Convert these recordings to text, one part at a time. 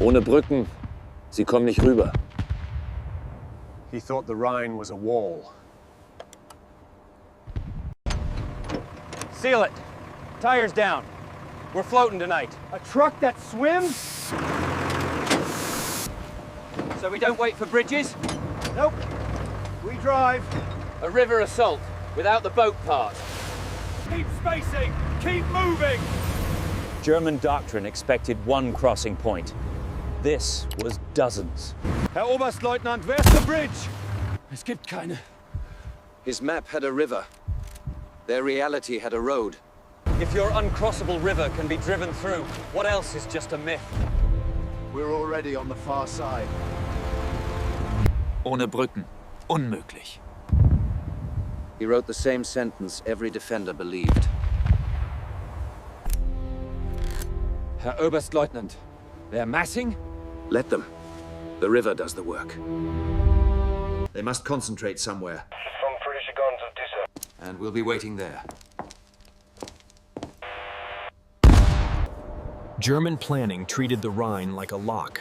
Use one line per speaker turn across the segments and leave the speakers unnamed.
Ohne Brücken, sie kommen nicht rüber.
He thought the Rhine was a wall.
Seal it. Tires down. We're floating tonight.
A truck that swims?
So we don't wait for bridges?
Nope. We drive.
A river assault, without the boat part.
Keep spacing. Keep moving.
German Doctrine expected one crossing point. This was dozens.
Herr Oberstleutnant, where's the bridge?
Es gibt keine.
His map had a river. Their reality had a road.
If your uncrossable river can be driven through, what else is just a myth?
We're already on the far side.
Ohne Brücken. Unmöglich.
He wrote the same sentence every defender believed.
Herr Oberstleutnant, they're massing?
Let them. The river does the work. They must concentrate somewhere. And we'll be waiting there.
German planning treated the Rhine like a lock.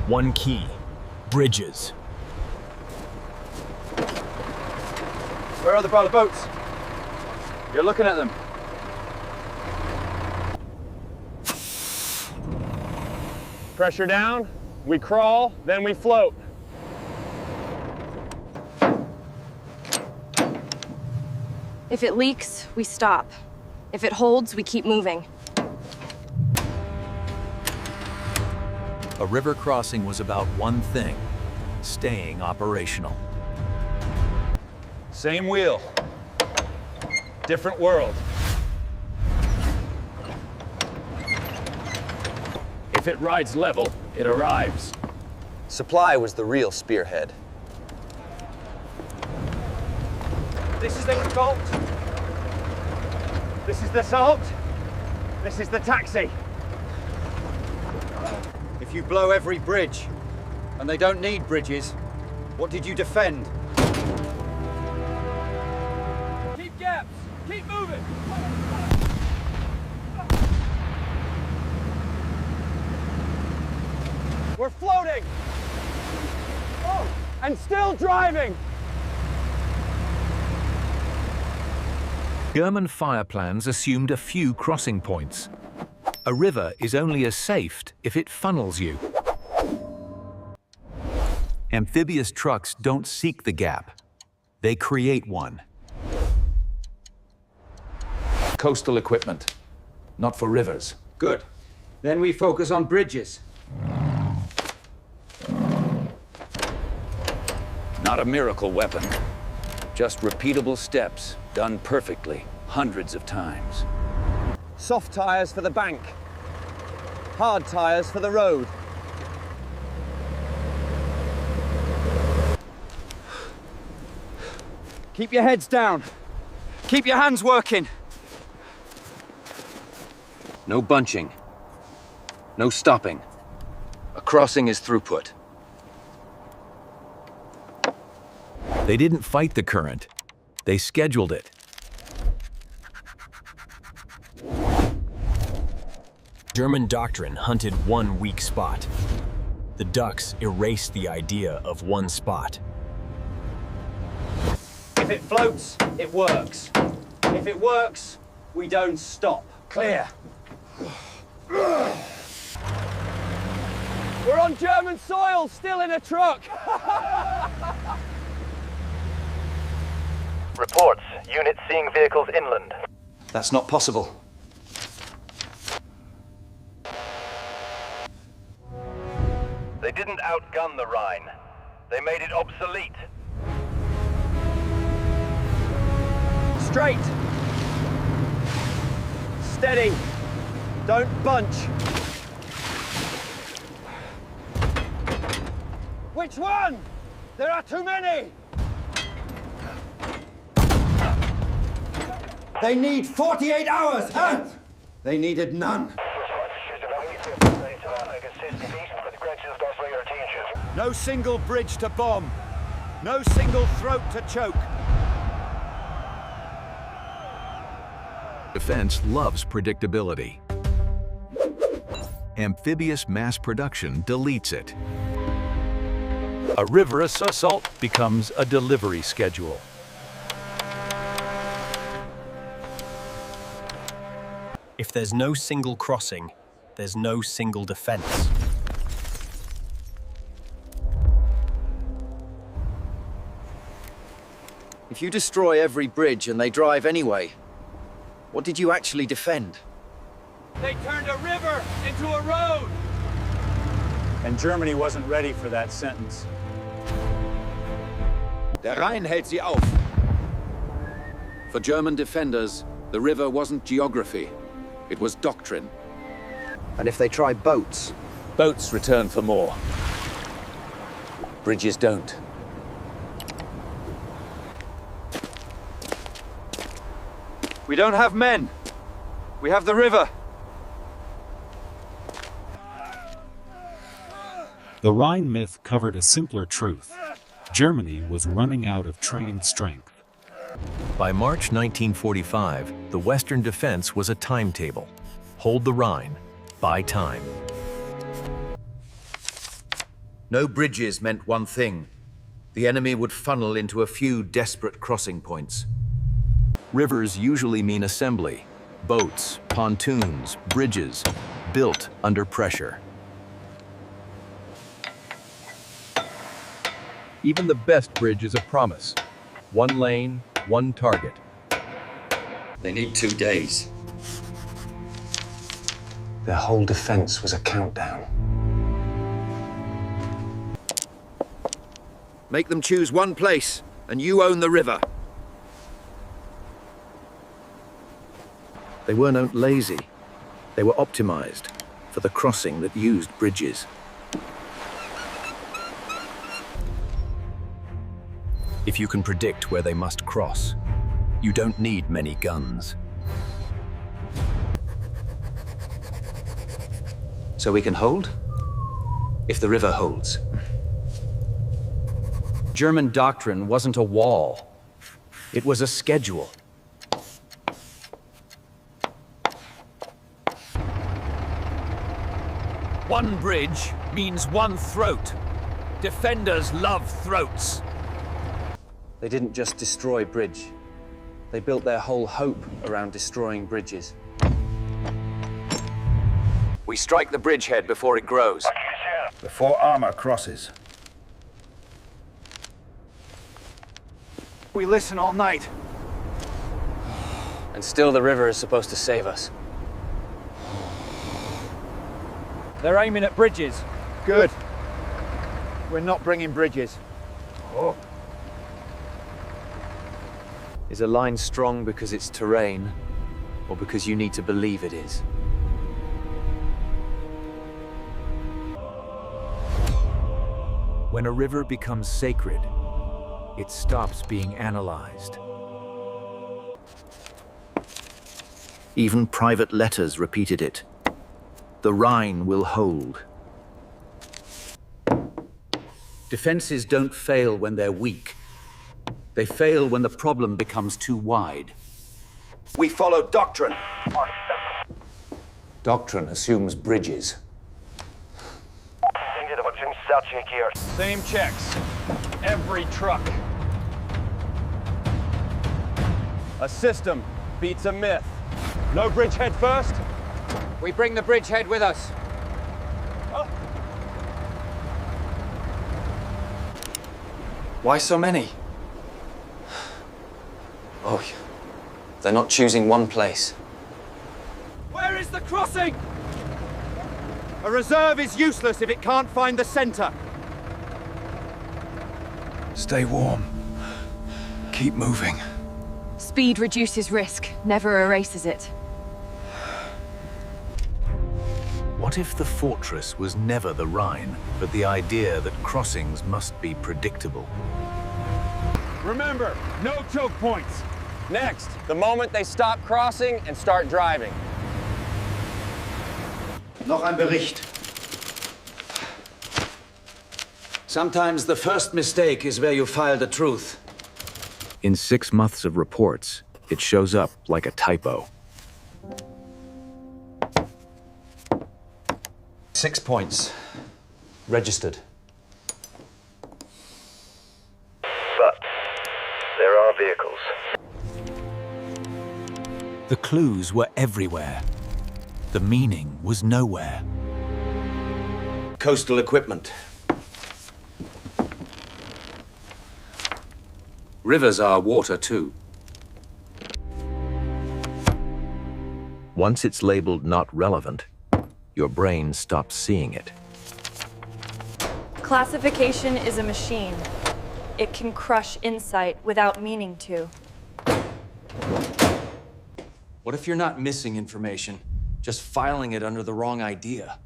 One key: bridges.
Where are the other boats? You're looking at them.
Pressure down, we crawl, then we float.
If it leaks, we stop. If it holds, we keep moving.
A river crossing was about one thing: staying operational.
Same wheel. Different world. If it rides level, it arrives.
Supply was the real spearhead.
This is the bolt. This is the salt. This is the taxi.
If you blow every bridge, and they don't need bridges, what did you defend?
Keep gaps. Keep moving. We're floating. Oh, and still driving.
German fire plans assumed a few crossing points. A river is only as safe if it funnels you. Amphibious trucks don't seek the gap. They create one.
Coastal equipment, not for rivers.
Good. Then we focus on bridges.
Not a miracle weapon. Just repeatable steps, done perfectly, hundreds of times.
Soft tires for the bank. Hard tires for the road. Keep your heads down. Keep your hands working.
No bunching. No stopping. A crossing is throughput.
They didn't fight the current. They scheduled it.
German Doctrine hunted one weak spot. The Ducks erased the idea of one spot.
If it floats, it works. If it works, we don't stop. Clear. We're on German soil, still in a truck.
Reports. Units seeing vehicles inland.
That's not possible.
They didn't outgun the Rhine. They made it obsolete.
Straight. Steady. Don't bunch. Which one? There are too many. They need 48 hours, huh? They needed none. No single bridge to bomb. No single throat to choke.
Defense loves predictability. amphibious mass production deletes it. A river assault becomes a delivery schedule.
If there's no single crossing, there's no single defense.
If you destroy every bridge and they drive anyway, what did you actually defend?
They turned a river into a road! And Germany wasn't ready for that sentence.
Der Rhein hält sie auf. For German defenders, the river wasn't geography. It was doctrine.
And if they try boats?
Boats return for more. Bridges don't.
We don't have men. We have the river.
The Rhine myth covered a simpler truth. Germany was running out of trained strength.
By March 1945, the Western defense was a timetable. Hold the Rhine, buy time.
No bridges meant one thing. The enemy would funnel into a few desperate crossing points.
Rivers usually mean assembly. Boats, pontoons, bridges, built under pressure.
Even the best bridge is a promise. One lane, one target.
They need 2 days. Their whole defense was a countdown.
Make them choose one place, and you own the river. They weren't lazy. They were optimized for the crossing that used bridges.
If you can predict where they must cross, you don't need many guns.
So we can hold? If the river holds.
German doctrine wasn't a wall. It was a schedule.
One bridge means one throat. Defenders love throats.
They didn't just destroy bridge. They built their whole hope around destroying bridges.
We strike the bridgehead before it grows.
Before armor crosses.
We listen all night.
And still the river is supposed to save us.
They're aiming at bridges. Good. We're not bringing bridges.
Is a line strong because it's terrain, or because you need to believe it is?
When a river becomes sacred, it stops being analyzed.
Even private letters repeated it. The Rhine will hold.
Defenses don't fail when they're weak. They fail when the problem becomes too wide.
We follow Doctrine.
Doctrine assumes bridges.
Same checks. Every truck. A system beats a myth. No bridgehead first?
We bring the bridgehead with us. Why so many? Oh, they're not choosing one place.
Where is the crossing? A reserve is useless if it can't find the center.
Stay warm. Keep moving.
Speed reduces risk, never erases it.
What if the fortress was never the Rhine, but the idea that crossings must be predictable?
Remember, no choke points. Next, the moment they stop crossing and start driving.
Noch ein Bericht.
Sometimes the first mistake is where you file the truth.
In 6 months of reports, it shows up like a typo.
6 points. Registered.
But there are vehicles.
The clues were everywhere. The meaning was nowhere.
Coastal equipment.
Rivers are water too.
Once it's labeled not relevant, your brain stops seeing it.
Classification is a machine. It can crush insight without meaning to.
What if you're not missing information, just filing it under the wrong idea?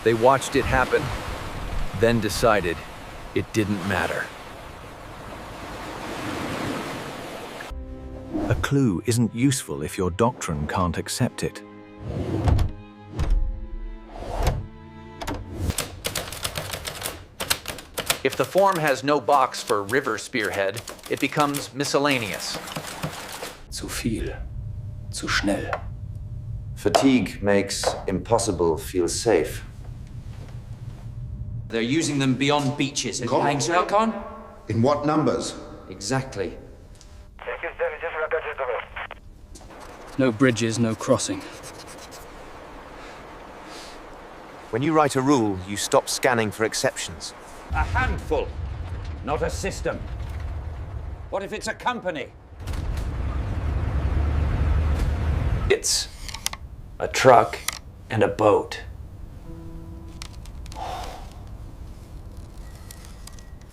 They watched it happen, then decided it didn't matter. A clue isn't useful if your doctrine can't accept it.
If the form has no box for river spearhead, it becomes miscellaneous.
Zu viel. Zu schnell.
Fatigue makes impossible feel safe.
They're using them beyond beaches. It hangs out, Con?
In what numbers?
Exactly.
No bridges, no crossing.
When you write a rule, you stop scanning for exceptions.
A handful, not a system. What if it's a company?
It's a truck and a boat.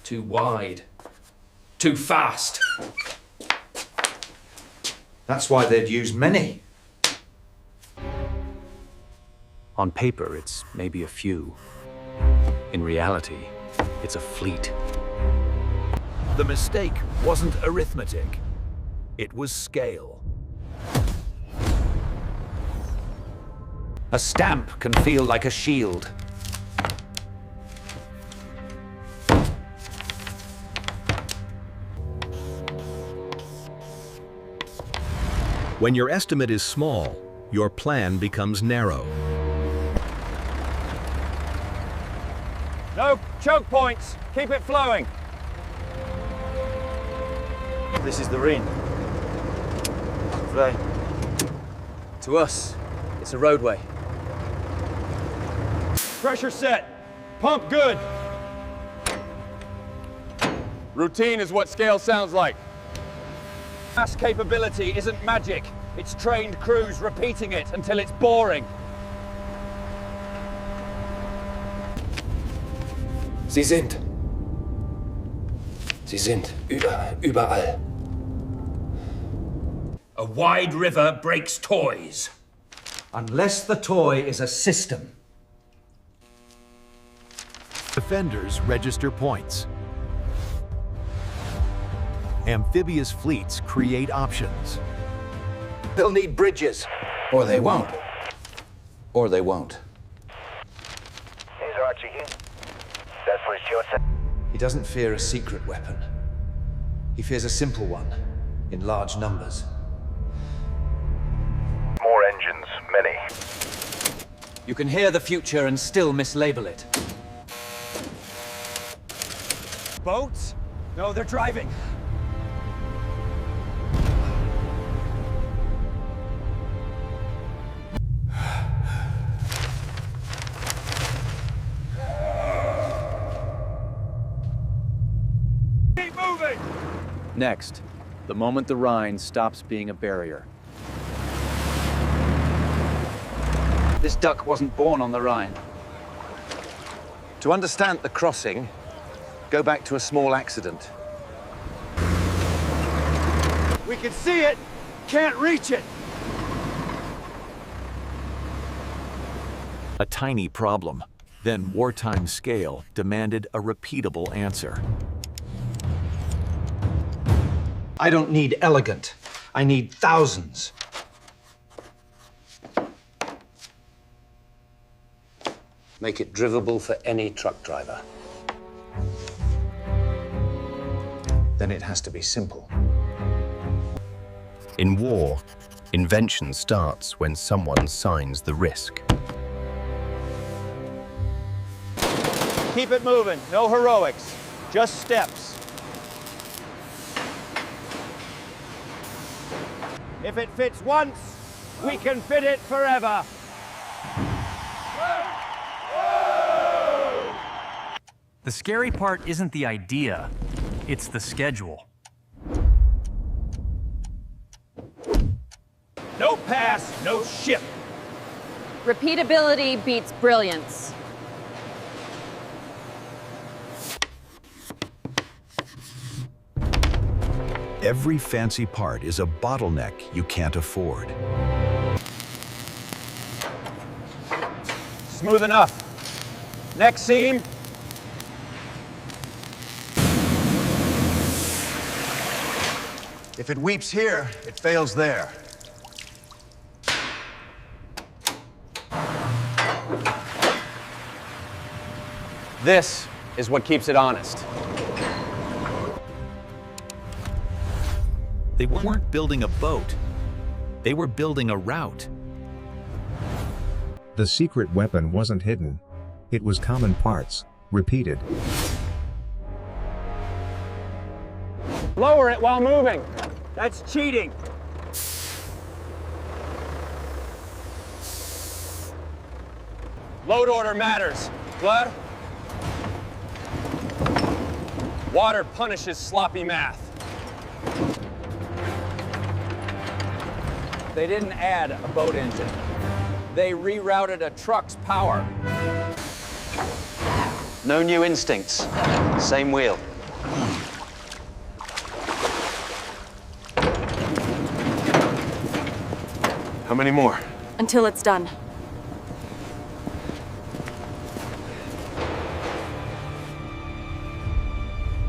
Too wide. Too fast.
That's why they'd use many.
On paper, it's maybe a few. In reality, it's a fleet. The mistake wasn't arithmetic. It was scale.
A stamp can feel like a shield.
When your estimate is small, your plan becomes narrow.
No choke points. Keep it flowing. This is the Rhine.
Right. To us, it's a roadway.
Pressure set. Pump good. Routine is what scale sounds like. Mass capability isn't magic. It's trained crews repeating it until it's boring.
Sie sind überall.
A wide river breaks toys.
Unless the toy is a system.
Defenders register points. Amphibious fleets create options.
They'll need bridges.
Or they won't. Or they won't.
Here's Archie here. That's what it's your set.
He doesn't fear a secret weapon. He fears a simple one, in large numbers.
More engines, many.
You can hear the future and still mislabel it.
Boats? No, they're driving. Keep moving!
Next, the moment the Rhine stops being a barrier. This duck wasn't born on the Rhine.
To understand the crossing, go back to a small accident.
We can see it, can't reach it.
A tiny problem, then wartime scale demanded a repeatable answer.
I don't need elegant. I need thousands. Make it drivable for any truck driver. Then it has to be simple.
In war, Invention starts when someone signs the risk.
Keep it moving, no heroics, just steps. If it fits once, we can fit it forever.
The scary part isn't the idea, it's the schedule.
No pass, no ship.
Repeatability beats brilliance.
Every fancy part is a bottleneck you can't afford.
Smooth enough. Next seam.
If it weeps here, it fails there.
This is what keeps it honest.
They weren't building a boat. They were building a route.
The secret weapon wasn't hidden. It was common parts, repeated.
Lower it while moving. That's cheating. Load order matters. Blood? Water punishes sloppy math. They didn't add a boat engine. They rerouted a truck's power.
No new instincts. Same wheel.
How many more?
Until it's done.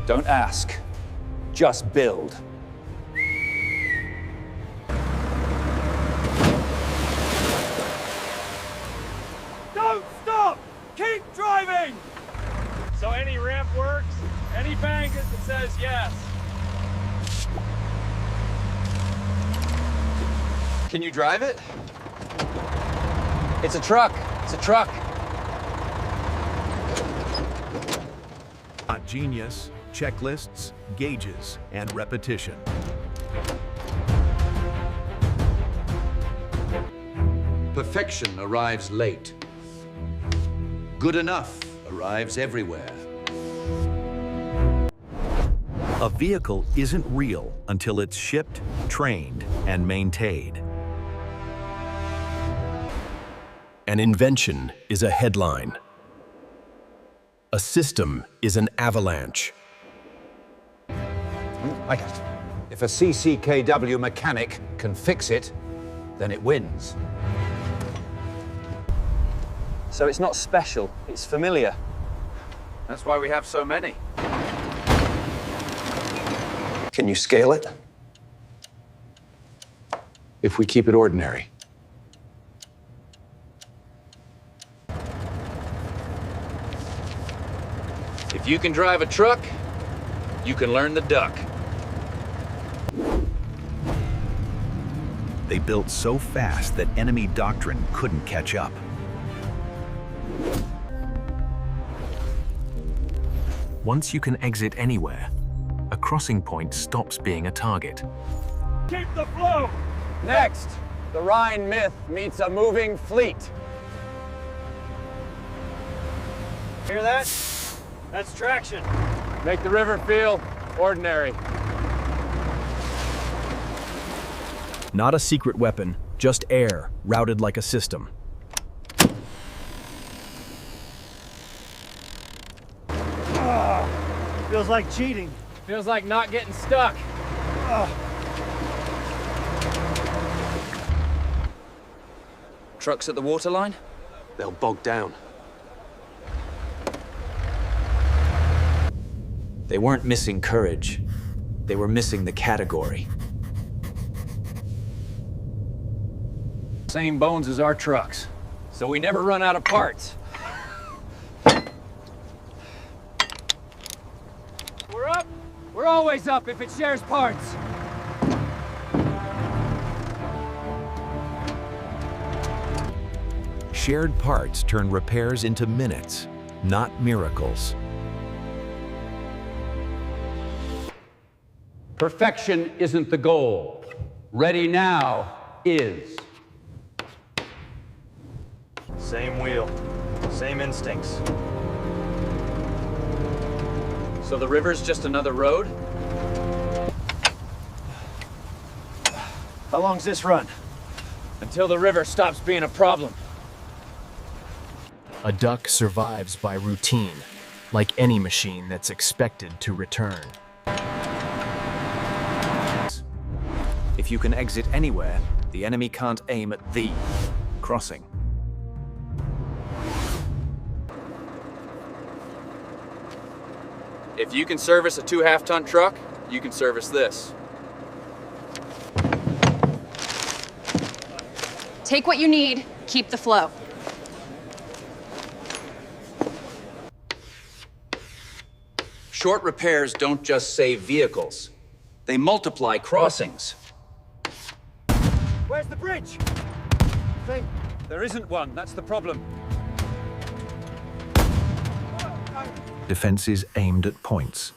Don't ask. Just build. Don't stop! Keep driving! So any ramp works, any bank that says yes. Can you drive it? It's a truck. It's a truck.
Not genius, checklists, gauges, and repetition.
Perfection arrives late. Good enough arrives everywhere.
A vehicle isn't real until it's shipped, trained, and maintained. An invention is a headline. A system is an avalanche.
If a CCKW mechanic can fix it, then it wins.
So it's not special, it's familiar.
That's why we have so many.
Can you scale it? If we keep it ordinary.
If you can drive a truck, you can learn to duck.
They built so fast that enemy doctrine couldn't catch up. Once you can exit anywhere, a crossing point stops being a target.
Keep the flow! Next, the Rhine myth meets a moving fleet. Hear that? That's traction. Make the river feel ordinary.
Not a secret weapon, just air, routed like a system.
Feels like cheating. Feels like not getting stuck.
Trucks at the waterline?
They'll bog down.
They weren't missing courage. They were missing the category.
Same bones as our trucks, so we never run out of parts. We're up. We're always up if it shares parts.
Shared parts turn repairs into minutes, not miracles.
Perfection isn't the goal. Ready now is.
Same wheel, same instincts.
So the river's just another road?
How long's this run?
Until the river stops being a problem.
A duck survives by routine, like any machine that's expected to return.
If you can exit anywhere, the enemy can't aim at the crossing.
If you can service a 2.5-ton truck, you can service this.
Take what you need, keep the flow.
Short repairs don't just save vehicles. They multiply crossings.
Where's the bridge? There isn't one, that's the problem.
Defenses aimed at points.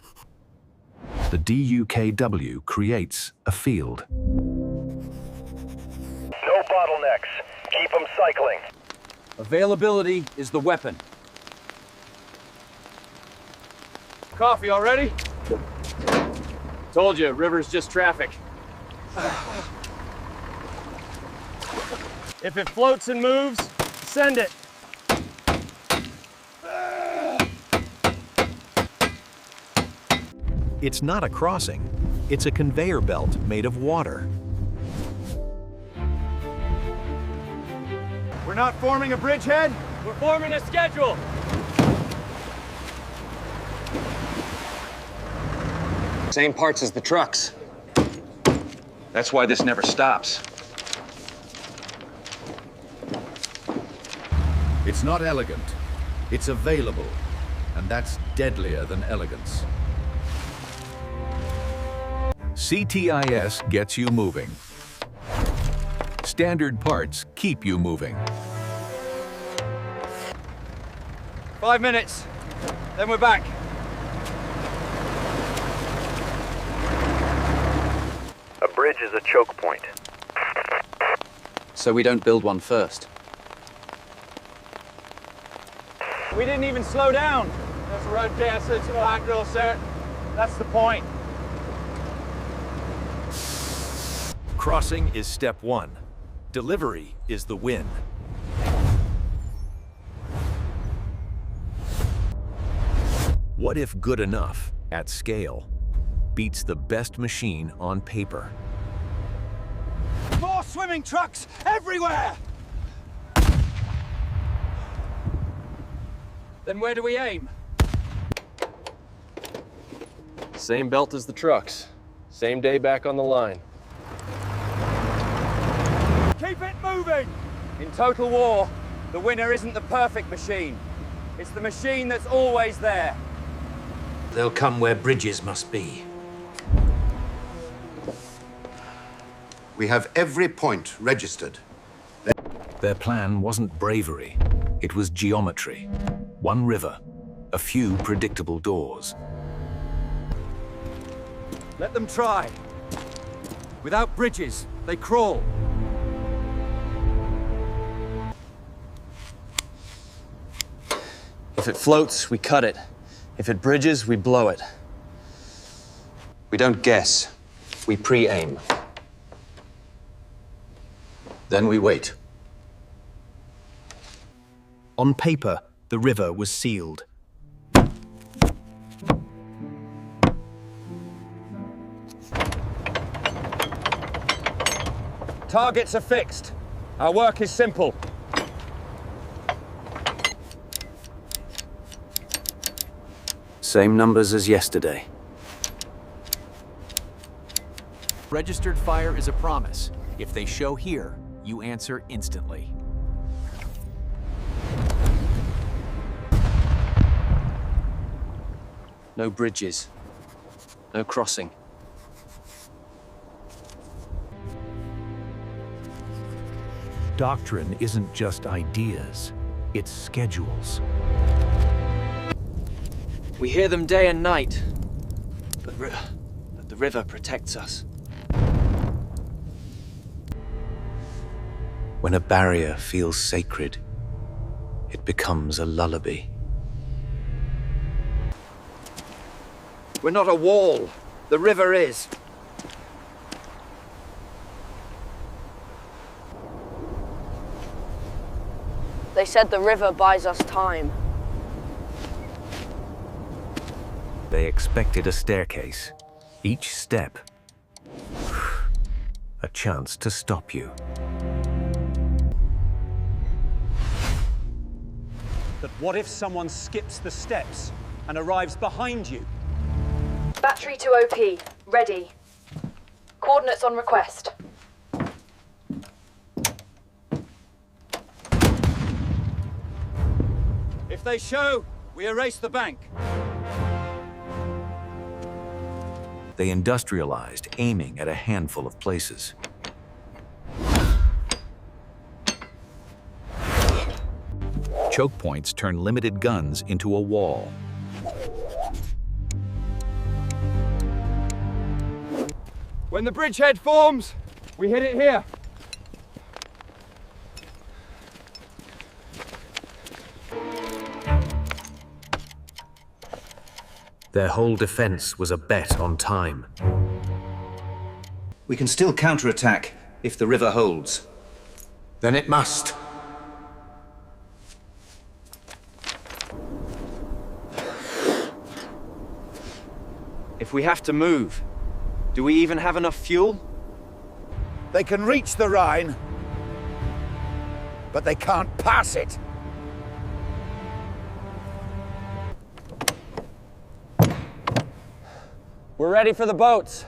The DUKW creates a field.
No bottlenecks. Keep them cycling.
Availability is the weapon. Coffee already? Told you, river's just traffic. If it floats and moves, send it.
It's not a crossing, it's a conveyor belt made of water.
We're not forming a bridgehead, we're forming a schedule.
Same parts as the trucks.
That's why this never stops.
It's not elegant. It's available. And that's deadlier than elegance.
CTIS gets you moving. Standard parts keep you moving.
5 minutes, then we're back.
A bridge is a choke point.
So we don't build one first.
We didn't even slow down. There's a road gas into the hot grill, sir. That's the point.
Crossing is step one. Delivery is the win. What if good enough at scale beats the best machine on paper?
More swimming trucks everywhere! Then where do we aim?
Same belt as the trucks. Same day back on the line.
Keep it moving! In Total War, the winner isn't the perfect machine. It's the machine that's always there.
They'll come where bridges must be.
We have every point registered.
Their plan wasn't bravery. It was geometry. One river, a few predictable doors.
Let them try. Without bridges, they crawl.
If it floats, we cut it. If it bridges, we blow it. We don't guess. We pre-aim.
Then we wait.
On paper, the river was sealed.
Targets are fixed. Our work is simple.
Same numbers as yesterday.
Registered fire is a promise. If they show here, you answer instantly.
No bridges. No crossing.
Doctrine isn't just ideas, it's schedules.
We hear them day and night, but the river protects us.
When a barrier feels sacred, it becomes a lullaby.
We're not a wall. The river is.
They said the river buys us time.
They expected a staircase. Each step, a chance to stop you.
But what if someone skips the steps and arrives behind you?
Battery to OP. Ready. Coordinates on request.
If they show, we erase the bank.
They industrialized, aiming at a handful of places. Choke points turn limited guns into a wall.
When the bridgehead forms, we hit it here.
Their whole defense was a bet on time.
We can still counterattack if the river holds.
Then it must.
If we have to move, do we even have enough fuel?
They can reach the Rhine, but they can't pass it.
We're ready for the boats.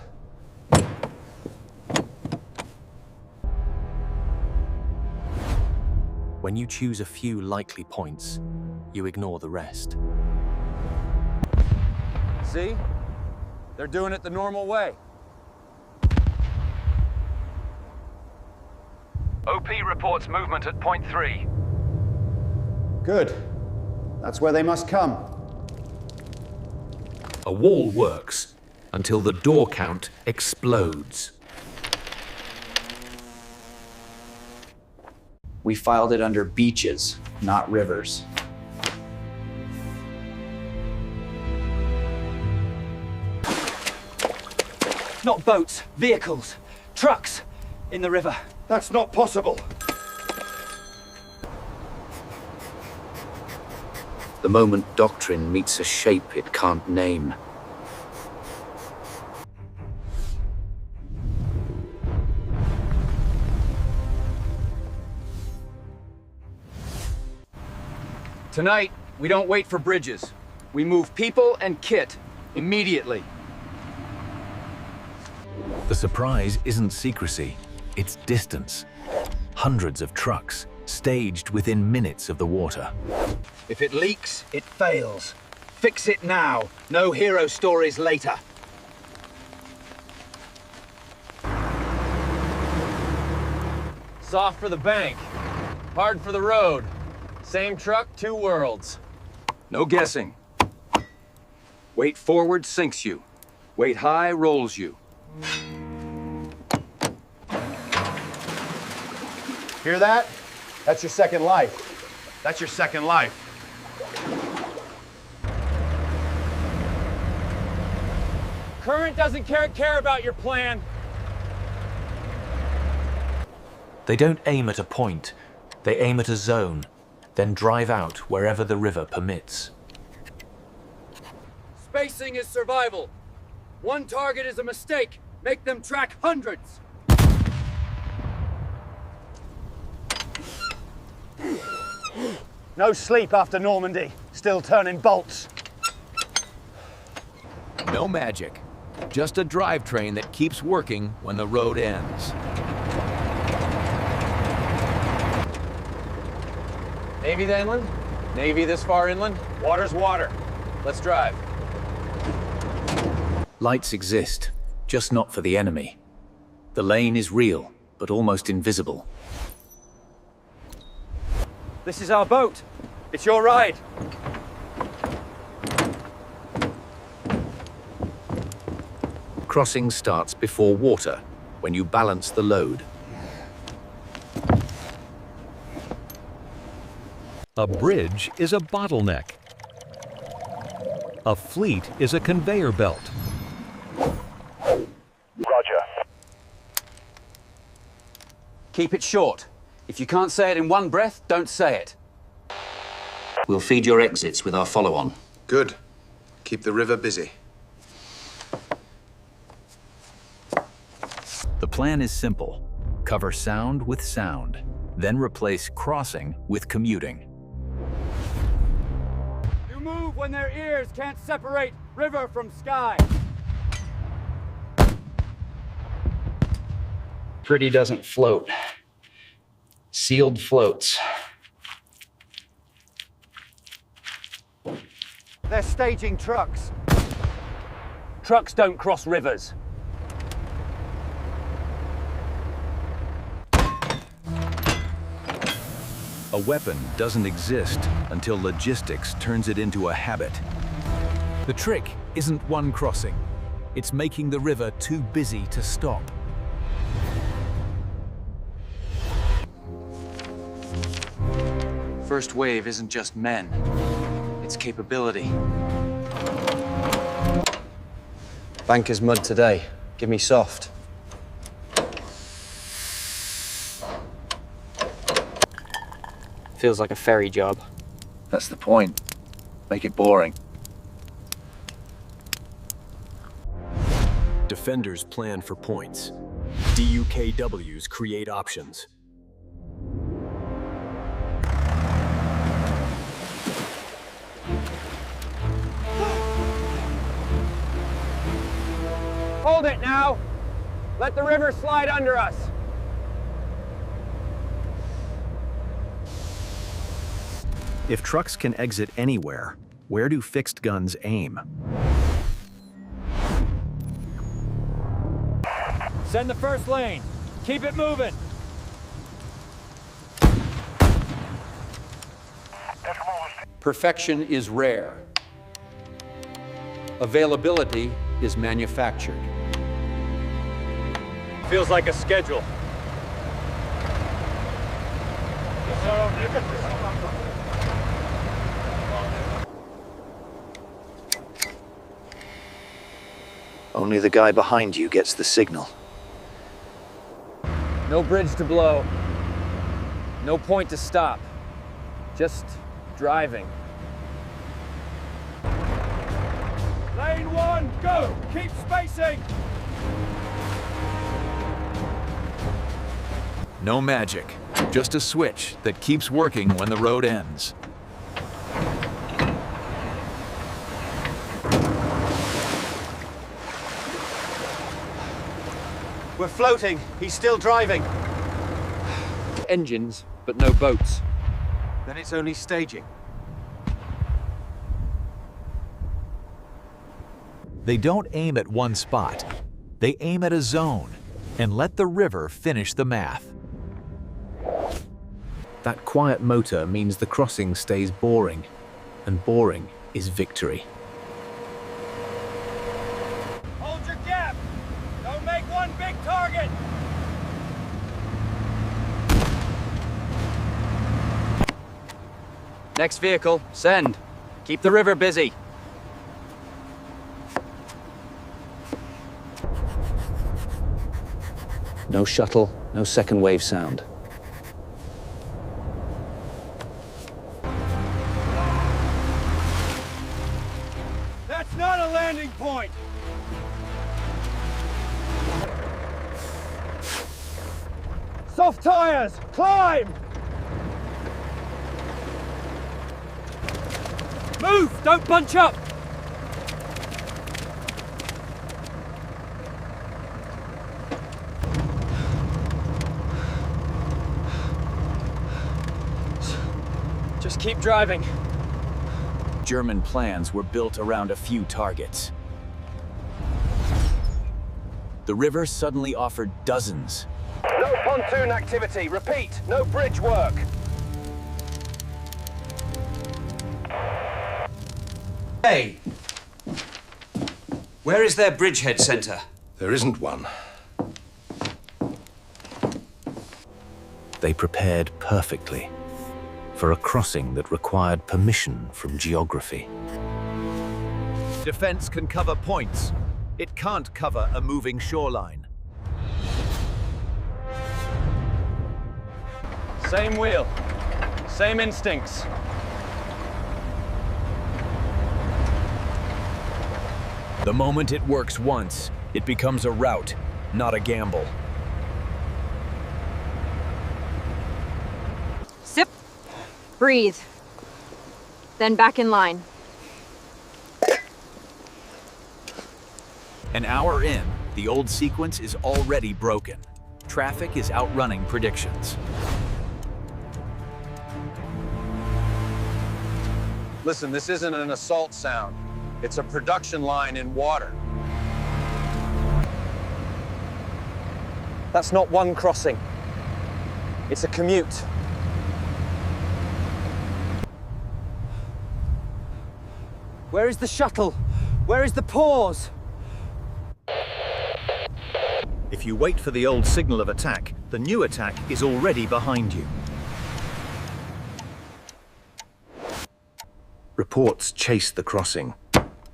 When you choose a few likely points, you ignore the rest.
See? They're doing it the normal way.
OP reports movement at point 3.
Good. That's where they must come.
A wall works until the door count explodes.
We filed it under beaches, not rivers. Not boats, vehicles, trucks in the river.
That's not possible. The moment Doctrine meets a shape it can't name.
Tonight, we don't wait for bridges. We move people and kit immediately.
The surprise isn't secrecy, it's distance. Hundreds of trucks, staged within minutes of the water.
If it leaks, it fails. Fix it now. No hero stories later.
Soft for the bank, hard for the road. Same truck, two worlds. No guessing. Weight forward sinks you. Weight high rolls you. Hear that? That's your second life. That's your second life. Current doesn't care about your plan.
They don't aim at a point, they aim at a zone, then drive out wherever the river permits.
Spacing is survival. One target is a mistake. Make them track hundreds. No sleep after Normandy. Still turning bolts.
No magic. Just a drivetrain that keeps working when the road ends.
Navy the inland? Navy this far inland? Water's water. Let's drive.
Lights exist, just not for the enemy. The lane is real, but almost invisible.
This is our boat. It's your ride.
Crossing starts before water, when you balance the load.
A bridge is a bottleneck. A fleet is a conveyor belt.
Roger.
Keep it short. If you can't say it in one breath, don't say it. We'll feed your exits with our follow-on.
Good. Keep the river busy.
The plan is simple. Cover sound with sound, then replace crossing with commuting.
You move when their ears can't separate river from sky.
Pretty doesn't float. Sealed floats.
They're staging trucks. Trucks don't cross rivers.
A weapon doesn't exist until logistics turns it into a habit.
The trick isn't one crossing. It's making the river too busy to stop.
First wave isn't just men. It's capability. Bank is mud today. Give me soft.
Feels like a ferry job.
That's the point. Make it boring.
Defenders plan for points. DUKWs create options.
Hold it now. Let the river slide under us.
If trucks can exit anywhere, where do fixed guns aim?
Send the first lane. Keep it moving.
Perfection is rare. Availability is manufactured.
Feels like a schedule.
Only the guy behind you gets the signal.
No bridge to blow. No point to stop. Just driving. Lane 1, go! Keep spacing!
No magic, just a switch that keeps working when the road ends.
We're floating. He's still driving.
Engines, but no boats.
Then it's only staging.
They don't aim at one spot. They aim at a zone and let the river finish the math.
That quiet motor means the crossing stays boring, and boring is victory.
Hold your gap! Don't make one big target!
Next vehicle, send. Keep the river busy. No shuttle, no second wave sound.
That's not a landing point! Soft tires! Climb! Move! Don't bunch up! Just keep driving.
German plans were built around a few targets. The river suddenly offered dozens.
No pontoon activity. Repeat, no bridge work.
Hey! Where is their bridgehead center?
There isn't one.
They prepared perfectly for a crossing that required permission from geography.
Defense can cover points. It can't cover a moving shoreline.
Same wheel, same instincts.
The moment it works once, it becomes a route, not a gamble.
Sip. Breathe. Then back in line.
An hour in, the old sequence is already broken. Traffic is outrunning predictions.
Listen, this isn't an assault sound. It's a production line in water.
That's not one crossing. It's a commute. Where is the shuttle? Where is the pause?
If you wait for the old signal of attack, the new attack is already behind you.
Reports chase the crossing.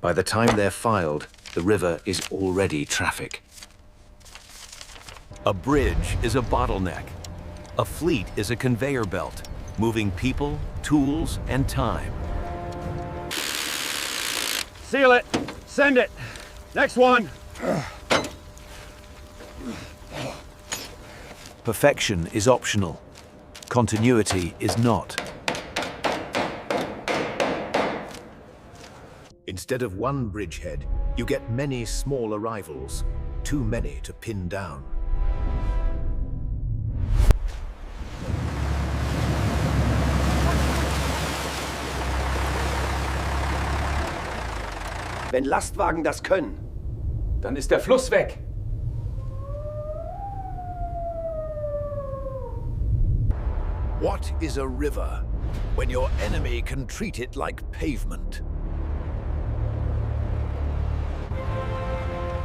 By the time they're filed, the river is already traffic.
A bridge is a bottleneck. A fleet is a conveyor belt, moving people, tools, and time.
Seal it. Send it. Next one.
Perfection is optional. Continuity is not.
Instead of one bridgehead, you get many small arrivals, too many to pin down.
Wenn Lastwagen das können,
dann ist der Fluss weg.
What is a river when your enemy can treat it like pavement?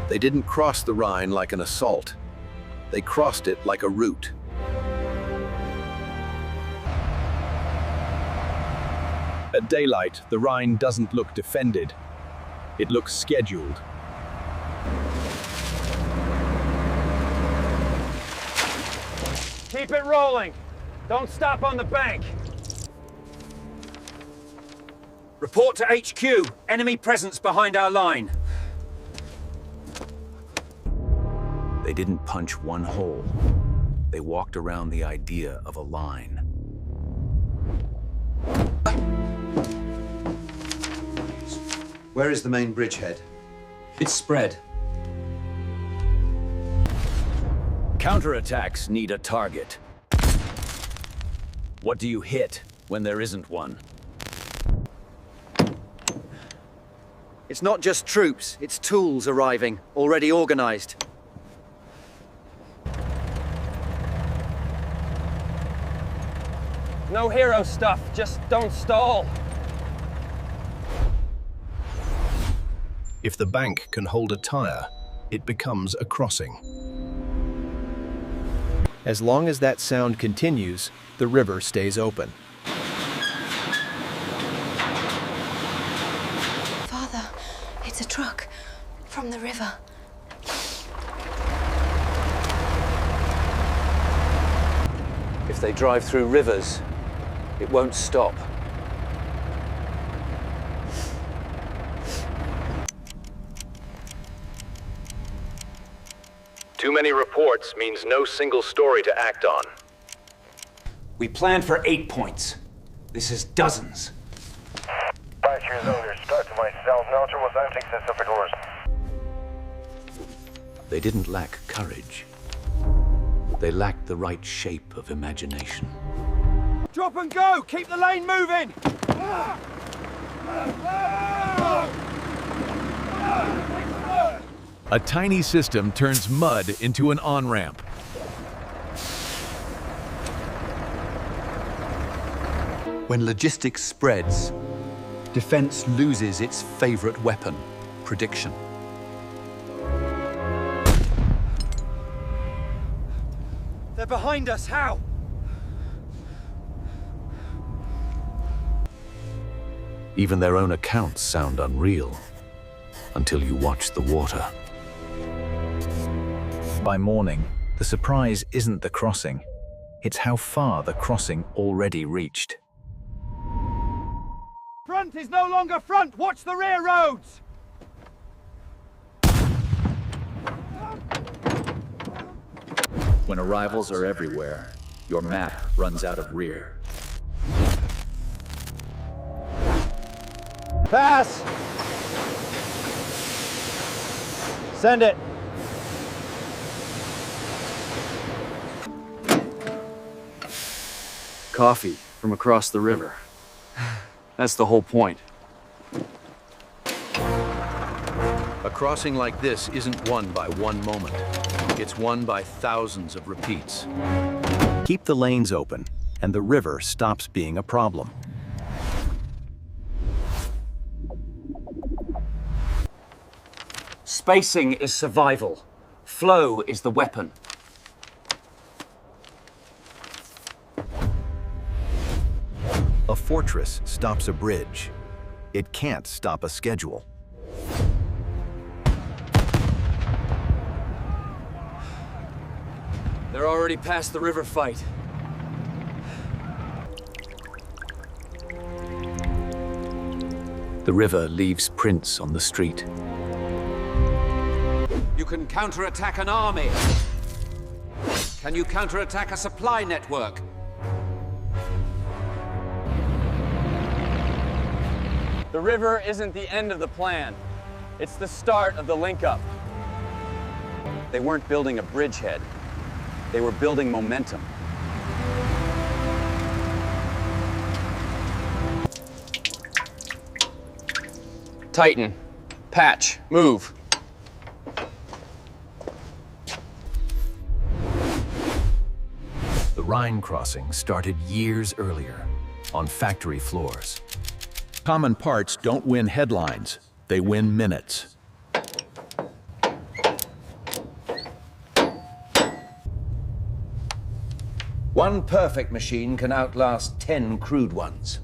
They didn't cross the Rhine like an assault. They crossed it like a route.
At daylight, the Rhine doesn't look defended. It looks scheduled.
Keep it rolling. Don't stop on the bank.
Report to HQ. Enemy presence behind our line.
They didn't punch one hole. They walked around the idea of a line.
Where is the main bridgehead?
It's spread.
Counterattacks need a target. What do you hit when there isn't one?
It's not just troops, it's tools arriving, already organized.
No hero stuff, just don't stall.
If the bank can hold a tire, it becomes a crossing.
As long as that sound continues, the river stays open.
Father, it's a truck from the river.
If they drive through rivers, it won't stop.
Too many reports means no single story to act on.
We planned for 8 points. This is dozens.
5 years older, start to myself, now to was empty since of the doors.
They didn't lack courage. They lacked the right shape of imagination.
Drop and go! Keep the lane moving!
A tiny system turns mud into an on-ramp.
When logistics spreads,
defense loses its favorite weapon, prediction.
They're behind us, how?
Even their own accounts sound unreal, until you watch the water. By morning, the surprise isn't the crossing, it's how far the crossing already reached.
Front is no longer front! Watch the rear roads!
When arrivals are everywhere, your map runs out of rear.
Pass! Send it!
Coffee from across the river. That's the whole point.
A crossing like this isn't won by one moment. It's won by thousands of repeats. Keep the lanes open, and the river stops being a problem.
Spacing is survival. Flow is the weapon.
A fortress stops a bridge. It can't stop a schedule.
They're already past the river fight.
The river leaves prints on the street.
You can counterattack an army. Can you counterattack a supply network?
The river isn't the end of the plan. It's the start of the link-up.
They weren't building a bridgehead. They were building momentum.
Tighten. Patch. Move.
The Rhine crossing started years earlier, on factory floors. Common parts don't win headlines, they win minutes.
One perfect machine can outlast 10 crude ones.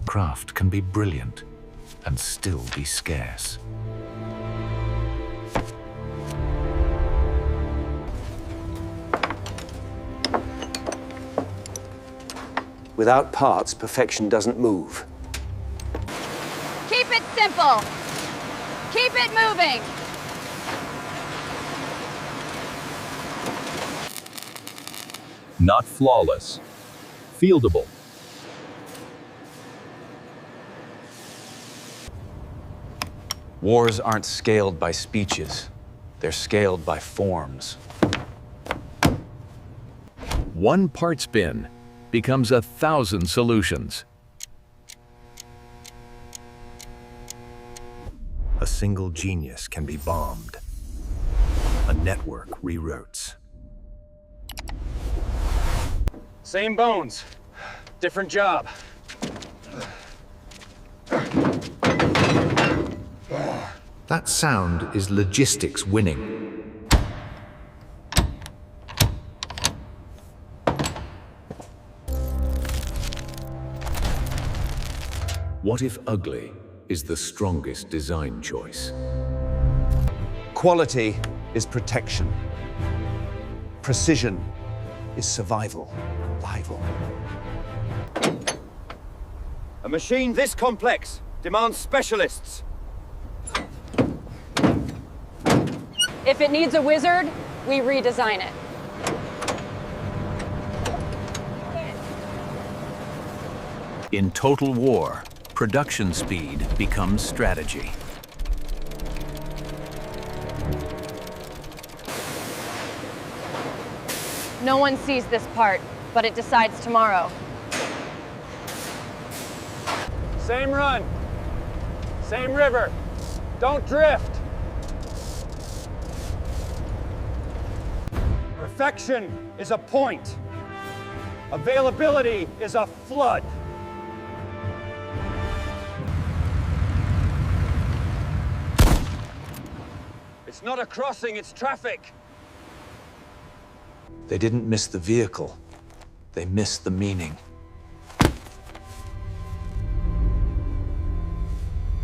Craft can be brilliant and still be scarce.
Without parts, perfection doesn't move.
Keep it simple. Keep it moving.
Not flawless. Fieldable.
Wars aren't scaled by speeches. They're scaled by forms.
One parts bin becomes 1,000 solutions. A single genius can be bombed. A network reroutes.
Same bones. Different job.
That sound is logistics winning. What if ugly is the strongest design choice?
Quality is protection. Precision is survival.
A machine this complex demands specialists.
If it needs a wizard, we redesign it.
In total war, production speed becomes strategy.
No one sees this part, but it decides tomorrow.
Same run. Same river. Don't drift. Perfection is a point. Availability is a flood.
It's not a crossing, it's traffic.
They didn't miss the vehicle. They missed the meaning.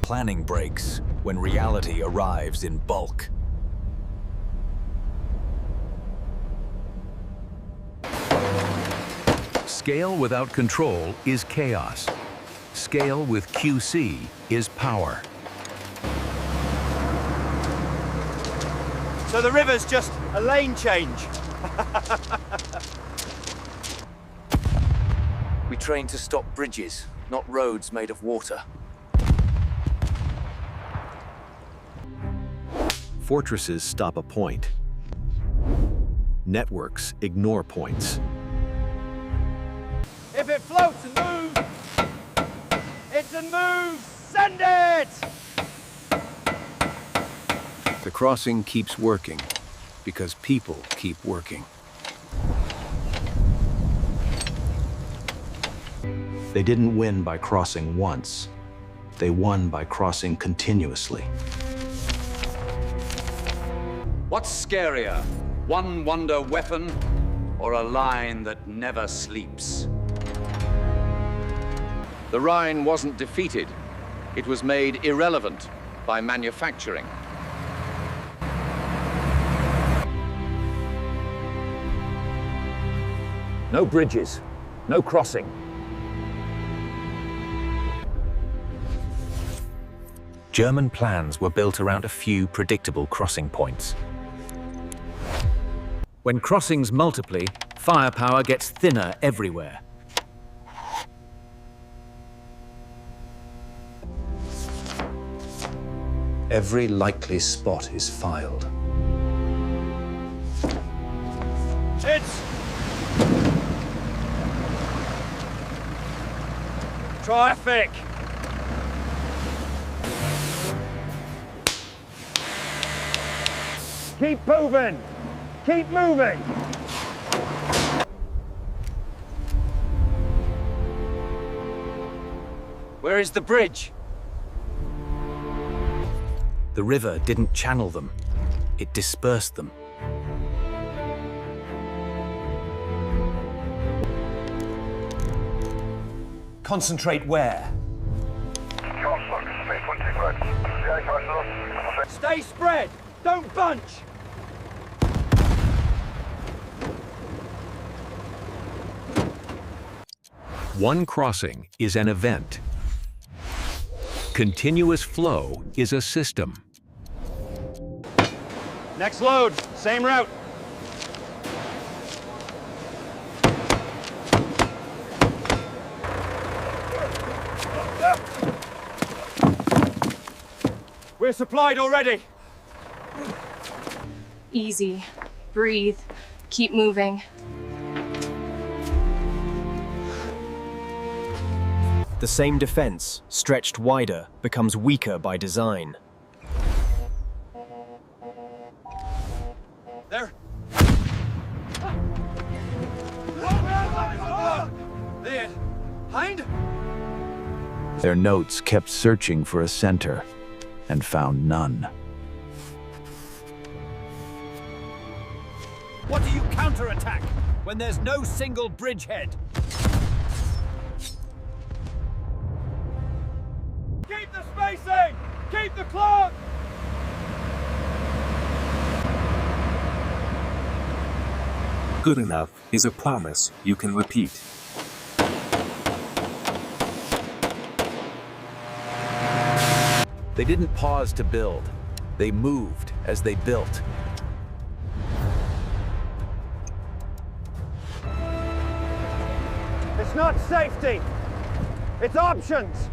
Planning breaks when reality arrives in bulk.
Scale without control is chaos. Scale with QC is power.
So the river's just a lane change.
We train to stop bridges, not roads made of water.
Fortresses stop a point. Networks ignore points.
If it floats and moves, it's a move. Send it!
The crossing keeps working because people keep working. They didn't win by crossing once. They won by crossing continuously.
What's scarier? One wonder weapon or a line that never sleeps? The Rhine wasn't defeated. It was made irrelevant by manufacturing.
No bridges, no crossing.
German plans were built around a few predictable crossing points.
When crossings multiply, firepower gets thinner everywhere.
Every likely spot is filed.
It's traffic. Keep moving. Keep moving.
Where is the bridge?
The river didn't channel them, it dispersed them.
Concentrate where? Stay spread! Don't bunch!
One crossing is an event. Continuous flow is a system.
Next load, same route. We're supplied already.
Easy. Breathe. Keep moving.
The same defense, stretched wider, becomes weaker by design.
There. There. Hind?
Their notes kept searching for a center and found none.
What do you counterattack when there's no single bridgehead? Keep the spacing! Keep the clock!
Good enough is a promise you can repeat.
They didn't pause to build. They moved as they built.
It's not safety. It's options.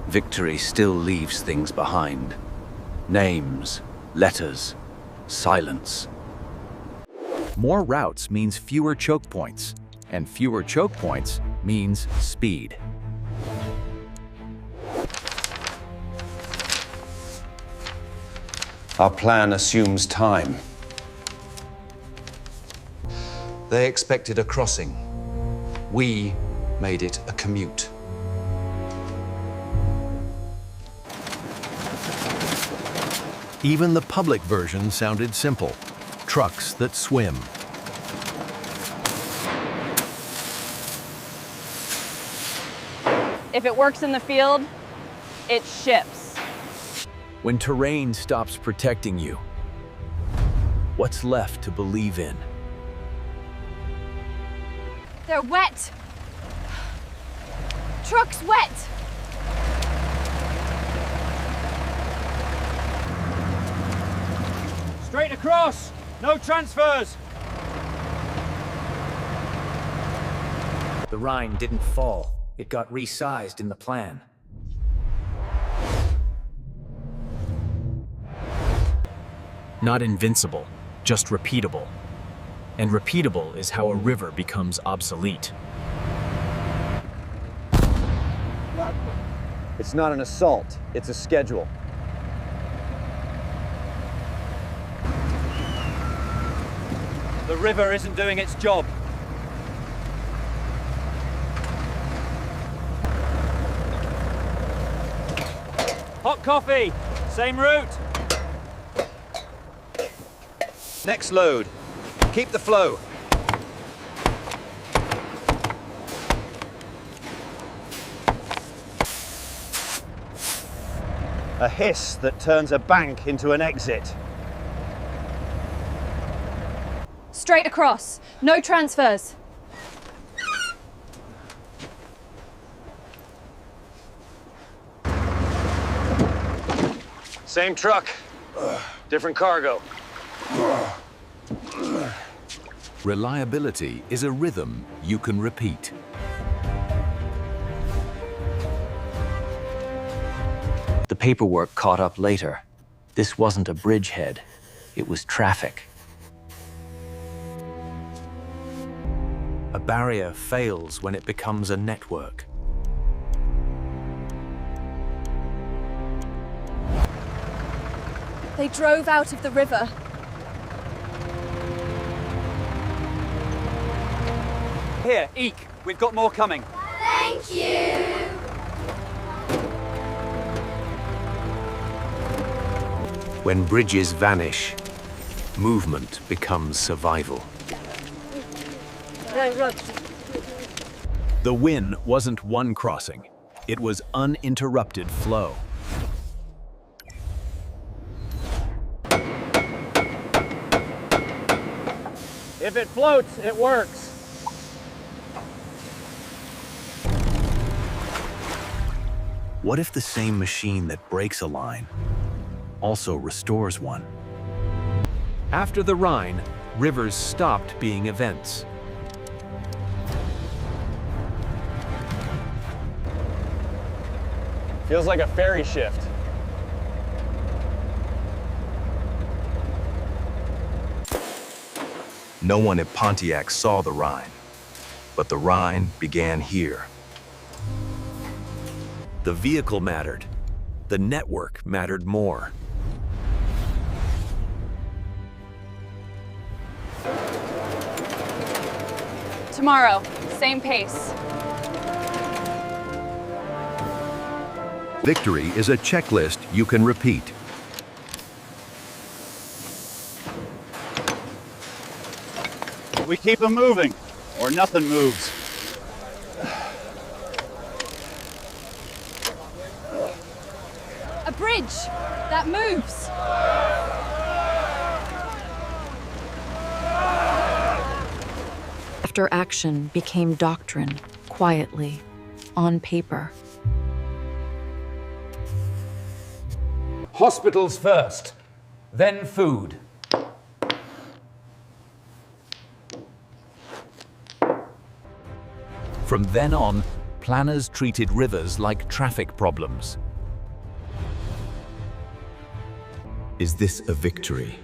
Victory still leaves things behind. Names, letters, silence.
More routes means fewer choke points, and fewer choke points means speed.
Our plan assumes time. They expected a crossing. We made it a commute.
Even the public version sounded simple. Trucks that swim.
If it works in the field, it ships.
When terrain stops protecting you, what's left to believe in?
They're wet. Truck's wet.
Straight across! No transfers!
The Rhine didn't fall. It got resized in the plan.
Not invincible, just repeatable. And repeatable is how a river becomes obsolete.
It's not an assault, it's a schedule.
The river isn't doing its job. Hot coffee! Same route!
Next load. Keep the flow. A hiss that turns a bank into an exit.
Straight across. No transfers.
Same truck, different cargo.
Reliability is a rhythm you can repeat.
The paperwork caught up later. This wasn't a bridgehead, it was traffic.
A barrier fails when it becomes a network.
They drove out of the river.
Here, Eek, we've got more coming.
Thank you!
When bridges vanish, movement becomes survival. The win wasn't one crossing. It was uninterrupted flow.
If it floats, it works.
What if the same machine that breaks a line also restores one? After the Rhine, rivers stopped being events.
Feels like a ferry shift.
No one at Pontiac saw the Rhine, but the Rhine began here. The vehicle mattered. The network mattered more.
Tomorrow, same pace.
Victory is a checklist you can repeat.
We keep them moving, or nothing moves.
A bridge that moves.
After action became doctrine, quietly, on paper.
Hospitals first, then food.
From then on, planners treated rivers like traffic problems.
Is this a victory,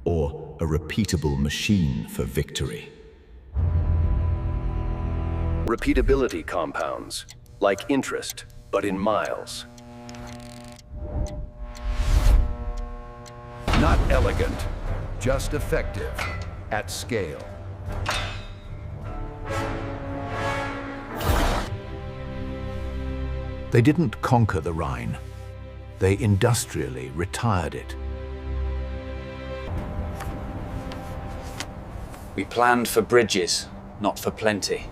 or a repeatable machine for victory?
Repeatability compounds, like interest, but in miles.
Not elegant, just effective, at scale. They didn't conquer the Rhine. They industrially retired it.
We planned for bridges, not for plenty.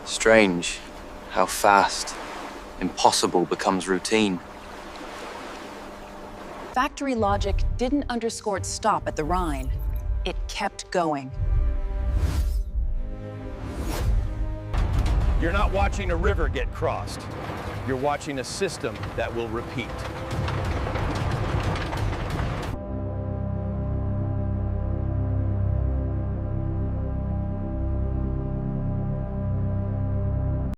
Strange how fast impossible becomes routine.
Factory logic didn't underscore its stop at the Rhine. It kept going.
You're not watching a river get crossed. You're watching a system that will repeat.